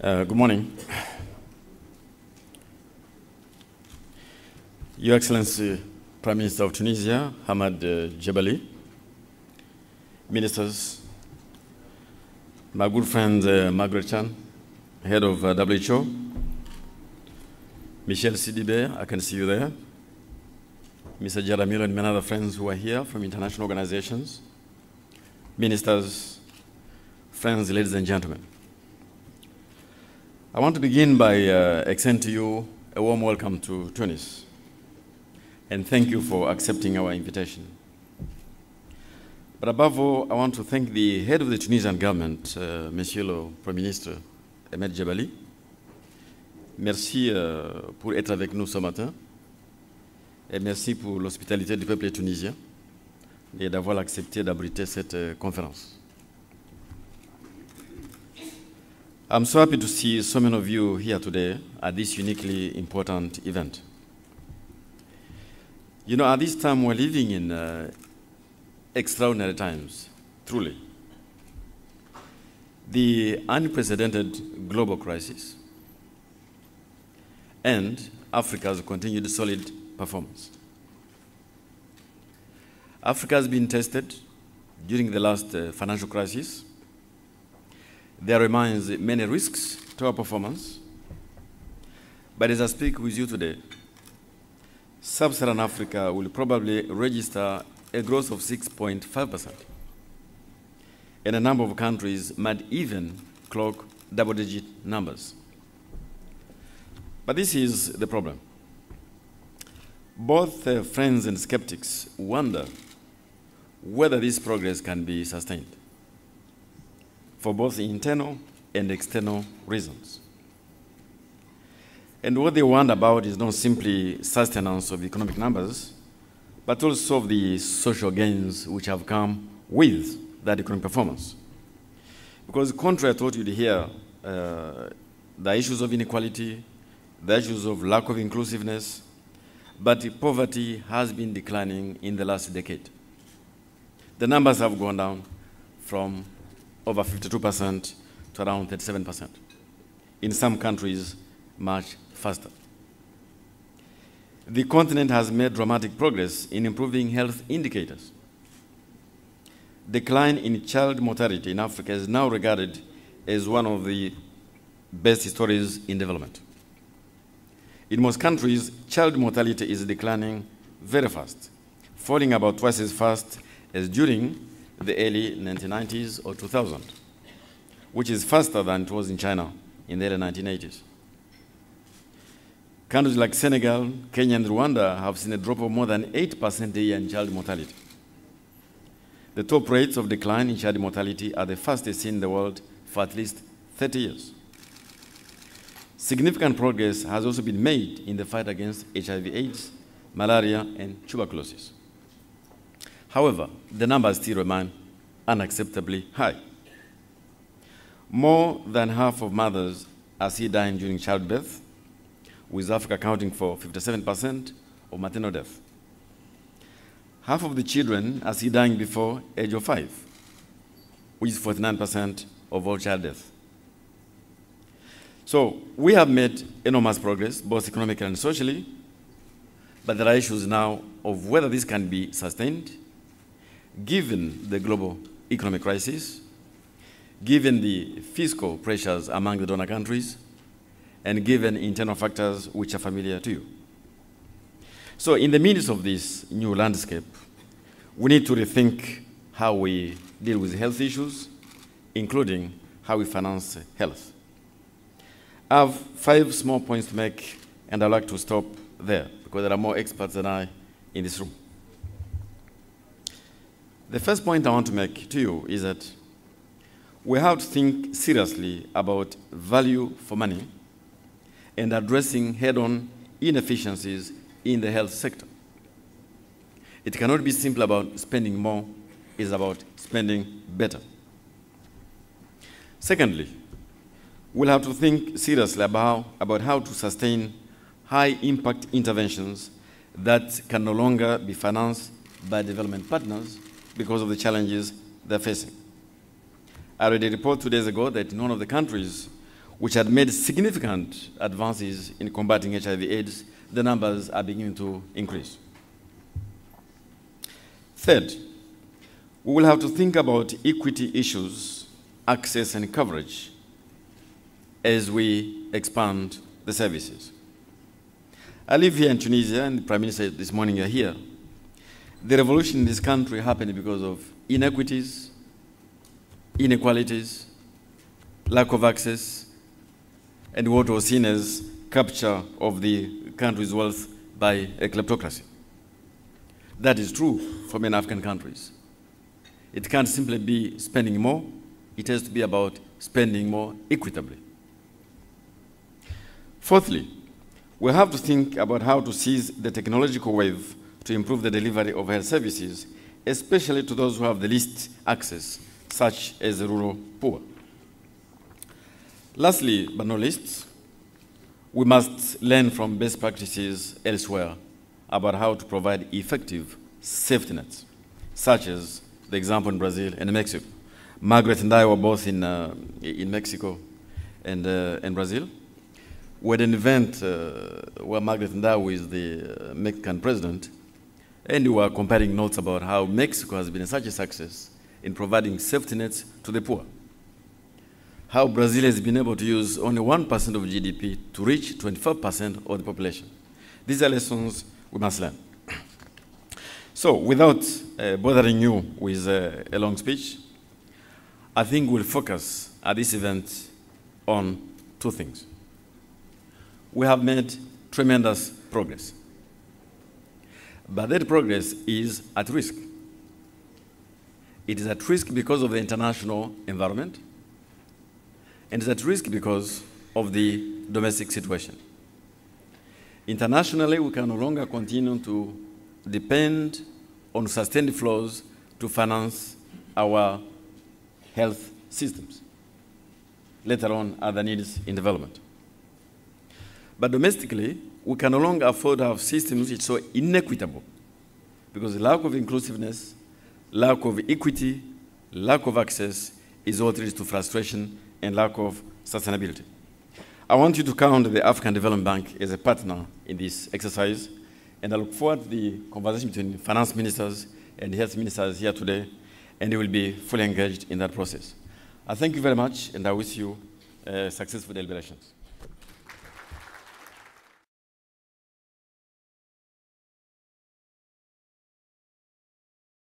Good morning. Your Excellency, Prime Minister of Tunisia, Hamad Jebali, ministers, my good friend Margaret Chan, head of WHO, Michel Sidibé, I can see you there, Mr. Jaramil and many other friends who are here from international organizations, ministers, friends, ladies and gentlemen. I want to begin by extending to you a warm welcome to Tunis, and thank you for accepting our invitation. But above all, I want to thank the head of the Tunisian government, Monsieur le Premier ministre, Hamad Jebali. Merci pour être avec nous ce matin, et merci pour l'hospitalité du peuple tunisien et d'avoir accepté d'abriter cette conférence. I'm so happy to see so many of you here today at this uniquely important event. You know, at this time we're living in extraordinary times, truly. The unprecedented global crisis and Africa's continued solid performance. Africa has been tested during the last financial crisis. There remains many risks to our performance. But as I speak with you today, Sub-Saharan Africa will probably register a growth of 6.5%. And a number of countries might even clock double-digit numbers. But this is the problem. Both friends and skeptics wonder whether this progress can be sustained, for both internal and external reasons. And what they wonder about is not simply sustenance of economic numbers, but also of the social gains which have come with that economic performance. Because contrary to what you'd hear, the issues of inequality, the issues of lack of inclusiveness, but poverty has been declining in the last decade. The numbers have gone down from over 52% to around 37%. In some countries, much faster. The continent has made dramatic progress in improving health indicators. Decline in child mortality in Africa is now regarded as one of the best stories in development. In most countries, child mortality is declining very fast, falling about twice as fast as during the early 1990s or 2000, which is faster than it was in China in the early 1980s. Countries like Senegal, Kenya, and Rwanda have seen a drop of more than 8% a year in child mortality. The top rates of decline in child mortality are the fastest in the world for at least 30 years. Significant progress has also been made in the fight against HIV/AIDS, malaria, and tuberculosis. However, the numbers still remain unacceptably high. More than half of mothers are still dying during childbirth, with Africa accounting for 57% of maternal death. Half of the children are still dying before age of 5, which is 49% of all child death. So we have made enormous progress, both economically and socially, but there are issues now of whether this can be sustained, given the global economic crisis, given the fiscal pressures among the donor countries, and given internal factors which are familiar to you. So in the midst of this new landscape, we need to rethink how we deal with health issues, including how we finance health. I have 5 small points to make, and I'd like to stop there, because there are more experts than I in this room. The first point I want to make to you is that we have to think seriously about value for money and addressing head-on inefficiencies in the health sector. It cannot be simply about spending more, it's about spending better. Secondly, we'll have to think seriously about how to sustain high-impact interventions that can no longer be financed by development partners because of the challenges they're facing. I read a report 2 days ago that in one of the countries which had made significant advances in combating HIV/AIDS, the numbers are beginning to increase. Third, we will have to think about equity issues, access and coverage as we expand the services. I live here in Tunisia, and the Prime Minister this morning are here. The revolution in this country happened because of inequities, inequalities, lack of access, and what was seen as capture of the country's wealth by a kleptocracy. That is true for many African countries. It can't simply be spending more, it has to be about spending more equitably. Fourthly, we have to think about how to seize the technological wave to improve the delivery of health services, especially to those who have the least access, such as the rural poor. Lastly, but not least, we must learn from best practices elsewhere about how to provide effective safety nets, such as the example in Brazil and Mexico. Margaret and I were both in Mexico and Brazil. We had an event where Margaret and I with the Mexican president, and we were comparing notes about how Mexico has been such a success in providing safety nets to the poor. How Brazil has been able to use only 1% of GDP to reach 25% of the population. These are lessons we must learn. So, without bothering you with a long speech, I think we'll focus at this event on two things. We have made tremendous progress, but that progress is at risk. It is at risk because of the international environment, and it's at risk because of the domestic situation. Internationally, we can no longer continue to depend on sustained flows to finance our health systems, let alone other needs in development. But domestically, we can no longer afford to have systems which are so inequitable because lack of inclusiveness, lack of equity, lack of access is what leads to frustration and lack of sustainability. I want you to count the African Development Bank as a partner in this exercise, and I look forward to the conversation between finance ministers and health ministers here today, and they will be fully engaged in that process. I thank you very much, and I wish you successful deliberations.